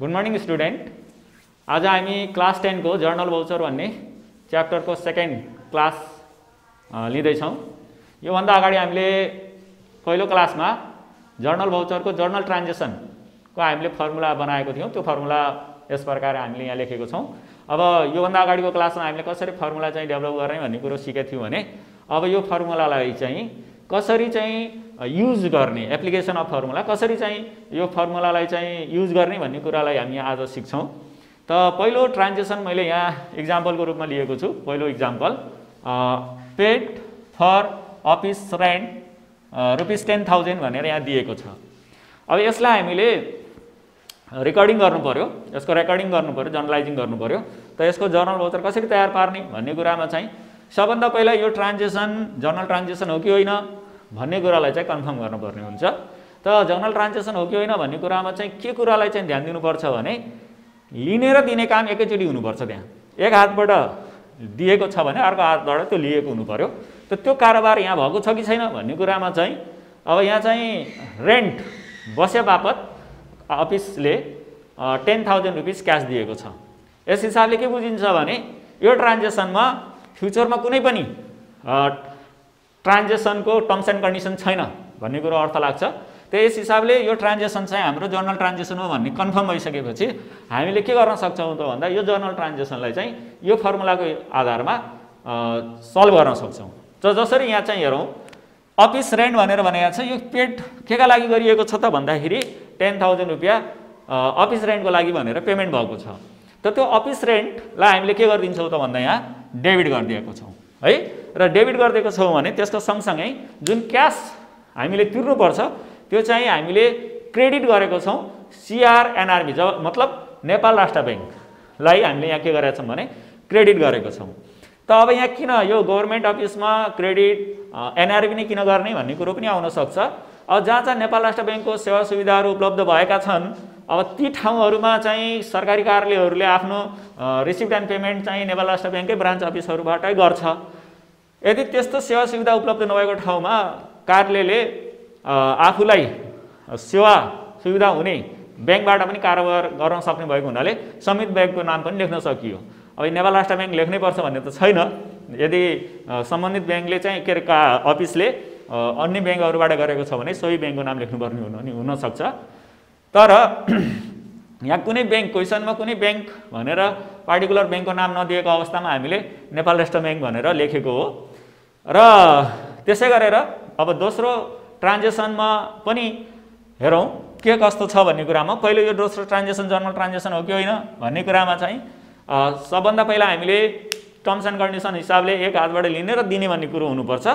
Good morning student. आज हामी class 10 को जर्नल भाउचर भन्ने च्याप्टरको सेकेन्ड क्लास लिँदैछौँ। योभन्दा अगाडि हामीले पहिलो क्लासमा जर्नल भाउचरको जर्नल ट्रान्जेक्सनको हामीले फर्मुला बनाएको थियौँ। त्यो फर्मुला यस प्रकार हामीले यहाँ लेखेको छौँ। अब योभन्दा अगाडिको क्लासमा हामीले कसरी फर्मुला चाहिँ डेभलप गर्ने भन्ने कुरो सिकेको थियौँ भने अब यो फर्मुलालाई चाहिँ कसरी चाहिँ युज गर्ने, एप्लिकेसन अफ फर्मुला कसरी चाहिँ यो फर्मुलालाई चाहिँ युज गर्ने भन्ने कुरालाई हामी आज सिक्छौँ। त पहिलो ट्रान्जेक्सन मैले यहाँ इक्जाम्पलको रूपमा लिएको छु। पहिलो example paid for office rent ₹10,000 भनेर यहाँ दिएको छ। अब यसलाई हामीले रेकर्डिङ गर्नु पर्यो, यसको रेकर्डिङ गर्नु पर्यो, जर्नलाइजिङ गर्नु पर्यो। त यसको जर्नल भाउचर कसरी तयार पार्ने भन्ने कुरामा चाहिँ सबभन्दा पहिला यो ट्रान्जेक्सन जर्नल ट्रान्जेक्सन हो कि होइन भन्ने कुरालाई चाहिँ कन्फर्म गर्नुपर्ने हुन्छ। त जर्नल ट्रान्जेक्सन हो कि होइन भन्ने कुरामा चाहिँ के कुरालाई चाहिँ ध्यान दिनुपर्छ भने लिने र दिने काम एकैचोटि हुनुपर्छ। त्यहाँ एक हातबाट दिएको छ भने अर्को हातबाट त्यो लिएको हुनु पर्यो। त त्यो कारोबार यहाँ भएको छ कि छैन भन्ने कुरामा चाहिँ अब यहाँ चाहिँ रेन्ट बसे बापत अफिसले ₹10,000 क्यास दिएको छ। यस हिसाबले के बुझिन्छ भने यो ट्रान्जेक्सनमा फ्युचरमा कुनै पनि ट्रान्जेक्सनको टर्म्स एन्ड कन्डिसन छैन भन्ने कुरो अर्थ लाग्छ। त्यस हिसाबले यो ट्रान्जेक्सन चाहिँ हाम्रो जर्नल ट्रान्जेक्सन हो भन्ने कन्फर्म भइसकेपछि हामीले के गर्न सक्छौँ त भन्दा यो जर्नल ट्रान्जेक्सनलाई चाहिँ यो फर्मुलाको आधारमा सल्भ गर्न सक्छौँ। जसरी यहाँ चाहिँ हेरौँ अफिस रेन्ट भनेर भनेको छ। यो पेड केका लागि गरिएको छ त भन्दाखेरि ₹10,000 अफिस रेन्टको लागि भनेर पेमेन्ट भएको छ। त त्यो अफिस रेन्टलाई हामीले के गरिदिन्छौँ त भन्दा यहाँ डेबिट गरिदिएको छौँ है। र डेबिट गरिदिएको छौँ भने त्यसको सँगसँगै जुन क्यास हामीले तिर्नुपर्छ त्यो चाहिँ हामीले क्रेडिट गरेको छौँ CRNRB मतलब नेपाल राष्ट्र ब्याङ्कलाई हामीले यहाँ के गरेका छौँ भने क्रेडिट गरेको छौँ। त अब यहाँ किन यो गभर्मेन्ट अफिसमा क्रेडिट NRB नै किन गर्ने भन्ने कुरो पनि आउन सक्छ। अब जहाँ चाहिँ नेपाल राष्ट्र ब्याङ्कको सेवा सुविधाहरू उपलब्ध भएका छन् अब ती ठाउँहरूमा चाहिँ सरकारी कार्यालयहरूले आफ्नो रिसिप्ट एन्ड पेमेन्ट चाहिँ नेपाल राष्ट्र ब्याङ्ककै ब्रान्च अफिसहरूबाटै गर्छ। यदि त्यस्तो सेवा सुविधा उपलब्ध नभएको ठाउँमा कार्यालयले आफूलाई सेवा सुविधा हुने ब्याङ्कबाट पनि कारोबार गर्न सक्ने भएको हुनाले समित ब्याङ्कको नाम पनि लेख्न सकियो। अब नेपाल राष्ट्र ब्याङ्क लेख्नै पर्छ भन्ने त छैन। यदि सम्बन्धित ब्याङ्कले चाहिँ के अरे अफिसले अन्य ब्याङ्कहरूबाट गरेको छ भने सोही ब्याङ्कको नाम लेख्नुपर्ने हुनसक्छ। तर यहाँ कुनै ब्याङ्क क्वेसनमा कुनै ब्याङ्क भनेर पार्टिकुलर ब्याङ्कको नाम नदिएको अवस्थामा हामीले नेपाल राष्ट्र ब्याङ्क भनेर लेखेको हो। र त्यसै गरेर अब दोस्रो ट्रान्जेक्सनमा पनि हेरौँ के कस्तो छ भन्ने कुरामा पहिलो यो दोस्रो ट्रान्जेक्सन जर्नल ट्रान्जेक्सन हो कि होइन भन्ने कुरामा चाहिँ सबभन्दा पहिला हामीले टर्म्स एन्ड कन्डिसन हिसाबले एक हातबाट लिने र दिने भन्ने कुरो हुनुपर्छ।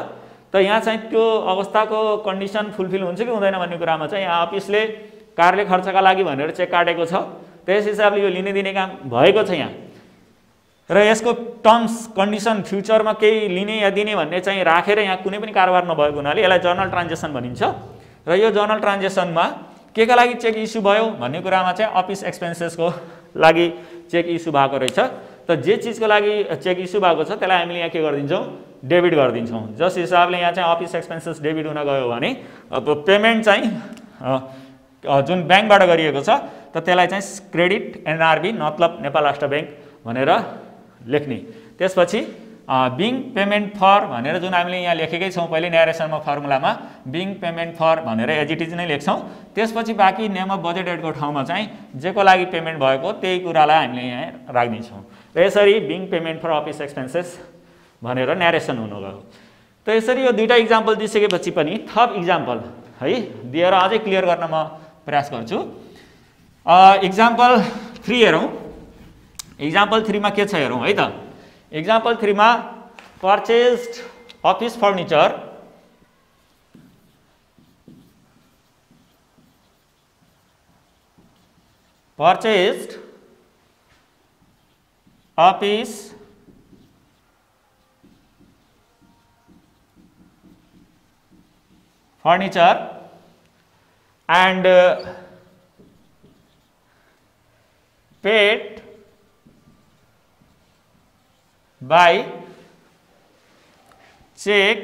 त यहाँ चाहिँ त्यो अवस्थाको कन्डिसन फुलफिल हुन्छ कि हुँदैन भन्ने कुरामा चाहिँ यहाँ अफिसले कार्यालय खर्चका लागि भनेर चेक काटेको छ। त्यस हिसाबले यो लिने दिने काम भएको छ यहाँ। र यसको टर्म्स कन्डिसन फ्युचरमा केही लिने या दिने भन्ने चाहिँ राखेर यहाँ कुनै पनि कारोबार नभएको हुनाले यसलाई जर्नल ट्रान्जेक्सन भनिन्छ। र यो जर्नल ट्रान्जेक्सनमा के का लागि चेक इस्यु भयो भन्ने कुरामा चाहिँ अफिस एक्सपेन्सेसको लागि चेक इस्यु भएको रहेछ। त जे चिजको लागि चेक इस्यु भएको छ त्यसलाई हामीले यहाँ के गरिदिन्छौँ डेबिट गरिदिन्छौँ। जस हिसाबले यहाँ चाहिँ अफिस एक्सपेन्सेस डेबिट हुन गयो भने अब पेमेन्ट चाहिँ जुन ब्याङ्कबाट गरिएको छ त त्यसलाई चाहिँ क्रेडिट NRB मतलब नेपाल राष्ट्र ब्याङ्क भनेर लेख्ने। त्यसपछि बिङ पेमेन्ट फर भनेर जुन हामीले यहाँ लेखेकै छौँ पहिले न्यारेसनमा फर्मुलामा बिङ पेमेन्ट फर भनेर एज इट इज नै लेख्छौँ। त्यसपछि बाँकी नेम अफ बजेट एडको ठाउँमा चाहिँ जेको लागि पेमेन्ट भएको त्यही कुरालाई हामीले यहाँ राखिदिन्छौँ। र यसरी being payment for office expenses भनेर न्यारेसन हुन गयो। त यसरी यो दुईवटा इक्जाम्पल दिइसकेपछि पनि थप इक्जाम्पल है दिएर अझै क्लियर गर्न म प्रयास गर्छु। इक्जाम्पल 3 हेरौँ। इक्जाम्पल 3 मा के छ हेरौँ है त। इक्जाम्पल 3 मा purchased office furniture and paid by check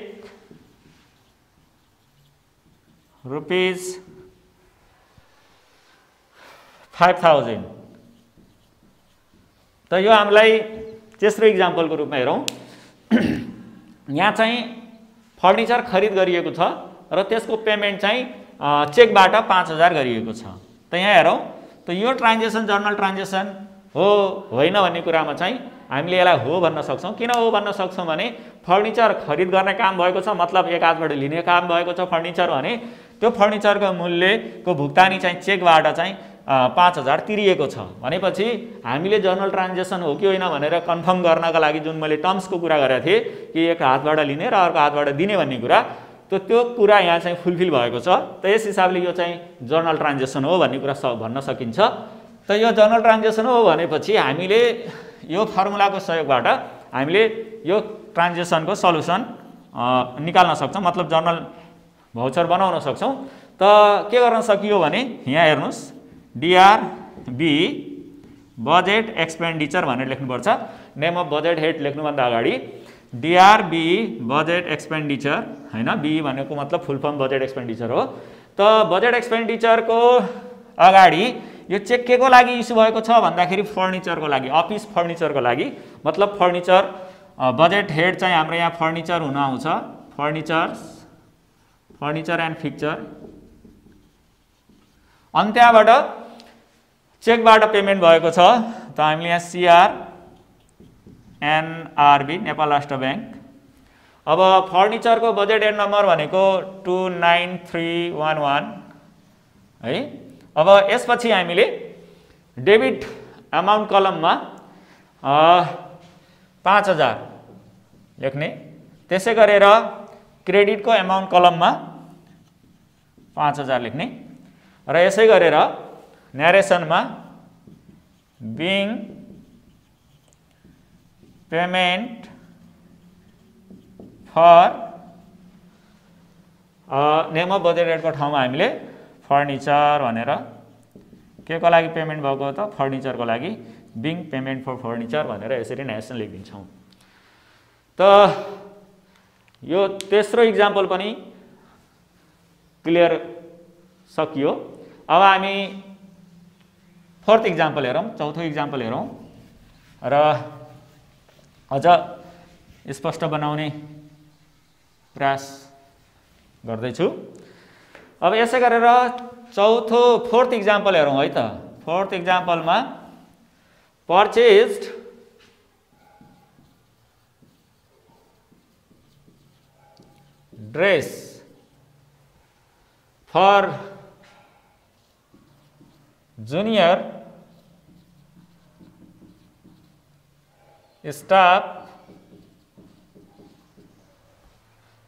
5000। त यो हामीलाई तेस्रो इक्जाम्पलको रूपमा हेरौँ। यहाँ चाहिँ फर्निचर खरिद गरिएको छ र त्यसको पेमेन्ट चाहिँ चेकबाट 5000 गरिएको छ। त यहाँ हेरौँ, त यो ट्रान्जेक्सन जर्नल ट्रान्जेक्सन हो होइन भन्ने कुरामा चाहिँ हामीले यसलाई हो भन्न सक्छौँ। किन हो भन्न सक्छौँ भने फर्निचर खरिद गर्ने काम भएको छ, मतलब एक हातबाट लिने काम भएको छ फर्निचर भने त्यो फर्निचरको मूल्यको भुक्तानी चाहिँ चेकबाट चाहिँ 5000 तिरिएको छ भनेपछि हामीले जर्नल ट्रान्जेक्सन हो कि होइन भनेर कन्फर्म गर्नका लागि जुन मैले टर्म्सको कुरा गरेको थिएँ कि एक हातबाट लिने र अर्को हातबाट दिने भन्ने कुरा, त्यो कुरा यहाँ चाहिँ फुलफिल भएको छ। त यस हिसाबले यो चाहिँ जर्नल ट्रान्जेक्सन हो भन्ने कुरा भन्न सकिन्छ। त यो जर्नल ट्रान्जेक्सन हो भनेपछि हामीले यो फर्मुलाको सहयोगबाट हामीले यो ट्रान्जेक्सनको सल्युसन निकाल्न सक्छौँ, मतलब जर्नल भाउचर बनाउन सक्छौँ। त के गर्न सकियो भने यहाँ हेर्नुहोस्, DRB बजेट एक्सपेन्डिचर भनेर लेख्नुपर्छ। नेम अफ बजेट हेड लेख्नुभन्दा अगाडि DRB बजेट एक्सपेन्डिचर हैन, बी भनेको मतलब फुल फर्म बजेट एक्सपेन्डिचर हो। त बजेट एक्सपेन्डिचरको अगाडि यो चेक के को लागि इस्यु भएको छ भन्दाखेरि फर्निचरको लागि, अफिस फर्निचरको लागि, मतलब फर्निचर बजेट हेड चाहिँ हाम्रो यहाँ फर्निचर हुन आउँछ, फर्निचर एन्ड फिक्चर। अनि त्यहाँबाट चेकबाट पेमेन्ट भएको छ। त हामीले यहाँ CRNRB नेपाल राष्ट्र ब्याङ्क। अब फर्निचरको बजेट हेड नम्बर भनेको 29311 है। अब यसपछि हामीले डेबिट अमाउन्ट कलममा 5000 लेख्ने, त्यसै गरेर क्रेडिटको अमाउन्ट कलममा 5000 लेख्ने र यसै गरेर न्यारेसनमा being payment for name of budget हेडको ठाउँमा हामीले फर्निचर भनेर के को लागि पेमेन्ट भएको त फर्निचरको लागि बिङ पेमेन्ट फर फर्निचर भनेर यसरी न्यारेसन लेखिदिन्छौँ। त यो तेस्रो इक्जाम्पल पनि क्लियर सकियो। अब हामी फोर्थ इक्जाम्पल हेरौँ, चौथो इक्जाम्पल हेरौँ र अझ स्पष्ट बनाउने प्रयास गर्दैछु। अब यसै गरेर फोर्थ इक्जाम्पल हेरौँ है त। फोर्थ इक्जाम्पलमा purchased dress for junior staff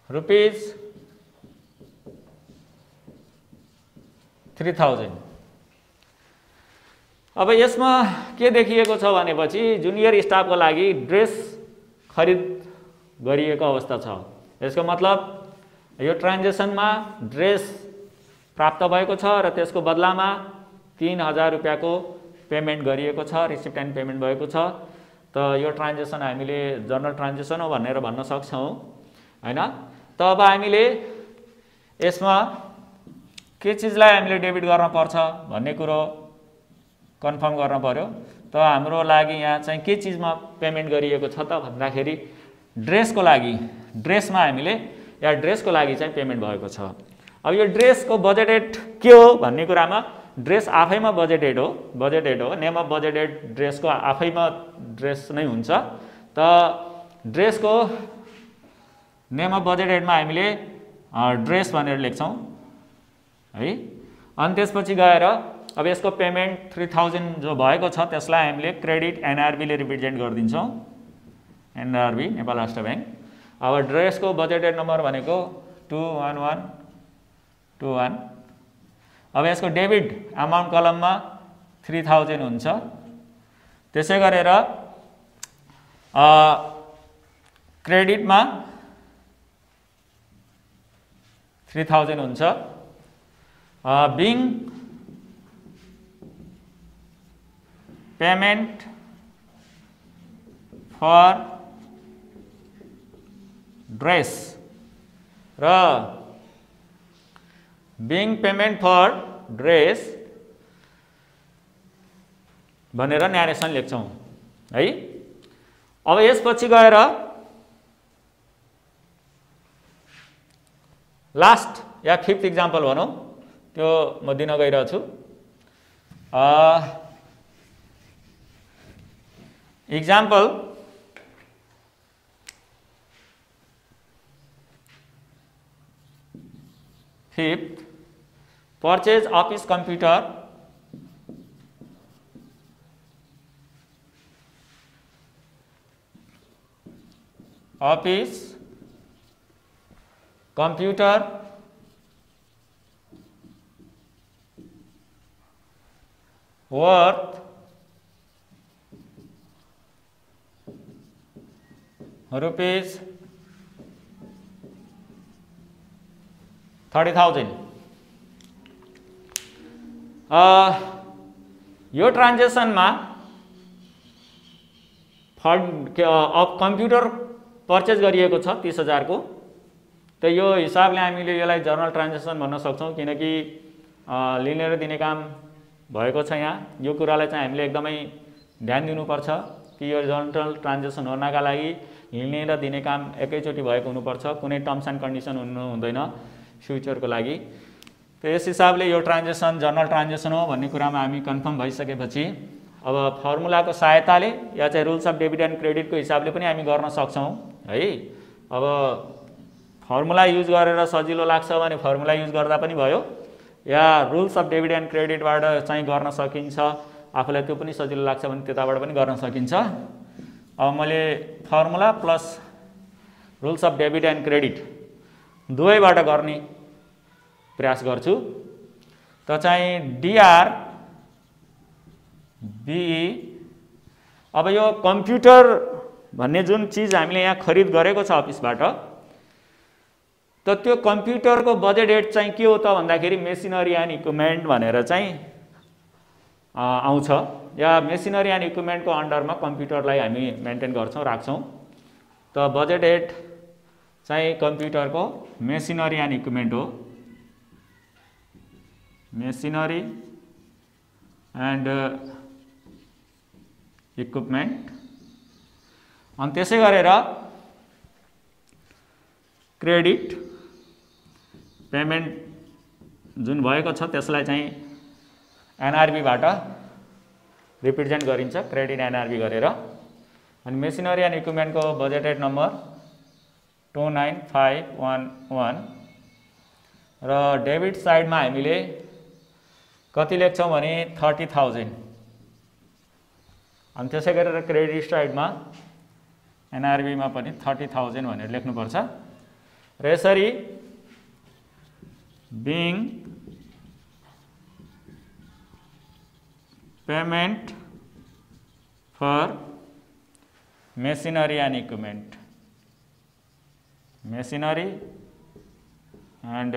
rupees 3000। अब यसमा के देखिएको छ भनेपछि जुनियर स्टाफको लागि ड्रेस खरिद गरिएको अवस्था छ। यसको मतलब यो ट्रान्जेक्सनमा ड्रेस प्राप्त भएको छ र त्यसको बदलामा 3000 रुपियाँको पेमेन्ट गरिएको छ, रिसिप्ट एन्ड पेमेन्ट भएको छ। त यो ट्रान्जेक्सन हामीले जर्नल ट्रान्जेक्सन हो भनेर भन्न सक्छौँ हैन। त अब हामीले यसमा के चिजलाई हामीले डेबिट गर्न पर्छ भन्ने कुरो कन्फर्म गर्न पर्यो। त हाम्रो लागि यहाँ चाहिँ के चिजमा पेमेन्ट गरिएको छ त भन्दाखेरि ड्रेसको लागि, ड्रेसमा हामीले या ड्रेसको लागि चाहिँ पेमेन्ट भएको छ। अब यो ड्रेसको बजेटेड के हो भन्ने कुरामा ड्रेस आफैमा बजेटेड हो, नेम अफ बजेटेड ड्रेसको आफैमा ड्रेस नै हुन्छ। त ड्रेसको नेम अफ बजेटेडमा हामीले ड्रेस भनेर लेख्छौँ है। अनि त्यसपछि गएर अब यसको पेमेन्ट 3000 जो भएको छ त्यसलाई हामीले क्रेडिट NRB ले रिप्रेजेन्ट गरिदिन्छौँ, NRB नेपाल राष्ट्र ब्याङ्क। अब ड्रेसको बजेटेड नम्बर भनेको 21121। अब यसको डेबिट अमाउन्ट कलममा 3000 हुन्छ, त्यसै गरेर क्रेडिटमा 3000 हुन्छ। बिङ पेमेन्ट फर ड्रेस र बिङ पेमेन्ट फर ड्रेस भनेर न्यारेसन लेख्छौँ है। अब यसपछि गएर लास्ट या फिफ्थ इक्जाम्पल भनौँ, त्यो म दिन गइरहेको छु। Example fifth, purchase office computer worth rupees 30,000। यो ट्रान्जेक्सनमा कम्प्युटर पर्चेज गरिएको छ 30,000 को। त यो हिसाबले हामीले यसलाई जर्नल ट्रान्जेक्सन भन्न सक्छौँ, किनकि लिने र दिने काम भएको छ यहाँ। यो कुरालाई चाहिँ हामीले एकदमै ध्यान दिनुपर्छ कि यो जर्नल ट्रान्जेक्सन हुनका लागि लिने र दिने काम एकैचोटि भएको हुनुपर्छ, कुनै टर्म्स एन्ड कन्डिसन हुनु हुँदैन फ्युचरको लागि। त यस हिसाबले यो ट्रान्जेक्सन जर्नल ट्रान्जेक्सन हो भन्ने कुरामा हामी कन्फर्म भइसकेपछि अब फर्मुलाको सहायताले या चाहिँ रुल्स अफ डेबिट एन्ड क्रेडिटको हिसाबले पनि हामी गर्न सक्छौँ है। अब फर्मुला युज गरेर सजिलो लाग्छ भने फर्मुला युज गर्दा पनि भयो, या रुल्स अफ डेबिट एन्ड क्रेडिटबाट चाहिँ गर्न सकिन्छ, आफूलाई त्यो पनि सजिलो लाग्छ भने त्यताबाट पनि गर्न सकिन्छ। अब मैले formula plus rules of debit and credit दुवैबाट गर्ने प्रयास गर्छु। त चाहिँ डिआर बिई, अब यो कम्प्युटर भन्ने जुन चिज हामीले यहाँ खरिद गरेको छ अफिसबाट, त त्यो कम्प्युटरको बजेट रेट चाहिँ के हो त भन्दाखेरि मेसिनरी एन्ड इक्विपमेन्ट भनेर चाहिँ आउँछ, या मेसिनरी एन्ड इक्विपमेन्टको अन्डरमा कम्प्युटरलाई हामी मेन्टेन गर्छौँ, राख्छौँ। त बजेट रेट चाहिँ कम्प्युटरको मेसिनरी एन्ड इक्विपमेन्ट हो, मेसिनरी एन्ड इक्विपमेन्ट। अनि त्यसै गरेर क्रेडिट पेमेन्ट जुन भएको छ त्यसलाई चाहिँ एनआरबीबाट रिप्रेजेन्ट गरिन्छ, क्रेडिट एनआरबी गरेर। अनि मेसिनरी एन्ड इक्विपमेन्टको बजेट रेट नम्बर 29511 र डेबिट साइडमा हामीले कति लेख्छौँ भने 30,000। अनि त्यसै गरेर क्रेडिट साइडमा एनआरबीमा पनि 30,000 भनेर लेख्नुपर्छ। र यसरी being payment for machinery and equipment, machinery and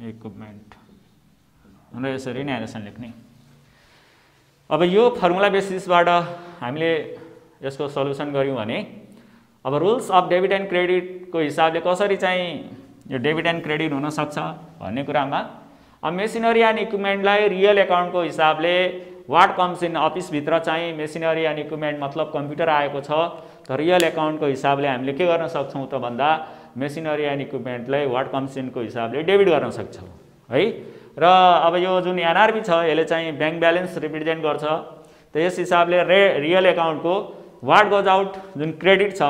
equipment र यसरी न्यारेसन लेख्ने। अब यो फर्मुला बेसिसबाट हामीले यसको सल्युसन गऱ्यौँ भने अब रुल्स अफ डेबिट एन्ड क्रेडिटको हिसाबले कसरी चाहिँ यो डेबिट एन्ड क्रेडिट हुनसक्छ भन्ने कुरामा अब मेसिनरी एन्ड इक्विपमेन्टलाई रियल एकाउन्टको हिसाबले वाट कम्स इन, अफिसभित्र चाहिँ मेसिनरी एन्ड इक्विपमेन्ट मतलब कम्प्युटर आएको छ, त रियल एकाउन्टको हिसाबले हामीले के गर्न सक्छौँ त भन्दा मेसिनरी एन्ड इक्विपमेन्टलाई वाट कम्स इनको हिसाबले डेबिट गर्न सक्छौँ है। र अब यो जुन एनआरबी छ यसले चाहिँ ब्याङ्क ब्यालेन्स रिप्रेजेन्ट गर्छ, त यस हिसाबले रियल एकाउन्टको वाट गोज आउट जुन क्रेडिट छ,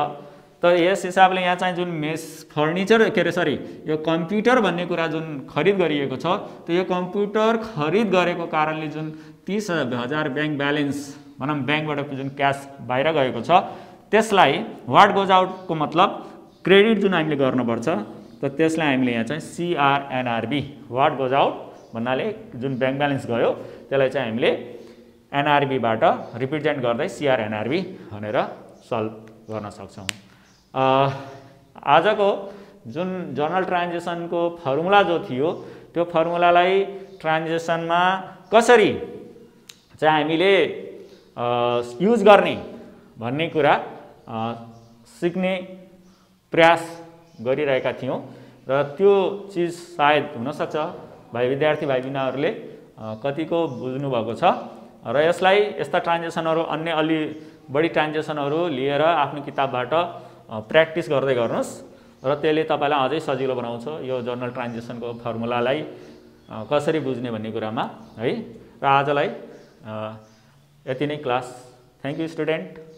त यस हिसाबले यहाँ चाहिँ जुन फर्निचर के अरे सरी यो कम्प्युटर भन्ने कुरा जुन खरिद गरिएको छ, त यो कम्प्युटर खरिद गरेको कारणले जुन 30,000 ब्याङ्क ब्यालेन्स भनौँ ब्याङ्कबाट जुन क्यास बाहिर गएको छ त्यसलाई वाट गोज आउटको मतलब क्रेडिट जुन हामीले गर्नुपर्छ, त त्यसलाई हामीले यहाँ चाहिँ सिआरएनआरबी वाट गोज आउट भन्नाले जुन ब्याङ्क ब्यालेन्स गयो त्यसलाई चाहिँ हामीले एनआरबीबाट रिप्रेजेन्ट गर्दै सिआरएनआरबी भनेर सल्भ गर्न सक्छौँ। आजको जुन जर्नल ट्रान्जेक्सनको फर्मुला जो थियो त्यो फर्मुलालाई ट्रान्जेक्सनमा कसरी चाहिँ हामीले युज गर्ने भन्ने कुरा सिक्ने प्रयास गरिरहेका थियौँ, र त्यो चिज सायद हुनसक्छ भाइ विद्यार्थी भाइ बहिनीहरूले कतिको बुझ्नु भएको छ, र यसलाई यस्ता ट्रान्जेक्सनहरू अन्य अलि बढी ट्रान्जेक्सनहरू लिएर आफ्नो किताबबाट प्र्याक्टिस गर्दै गर्नुहोस् र त्यसले तपाईँलाई अझै सजिलो बनाउँछ यो जर्नल ट्रान्जेक्सनको फर्मुलालाई कसरी बुझ्ने भन्ने कुरामा है। र आजलाई यति नै क्लास। Thank you student.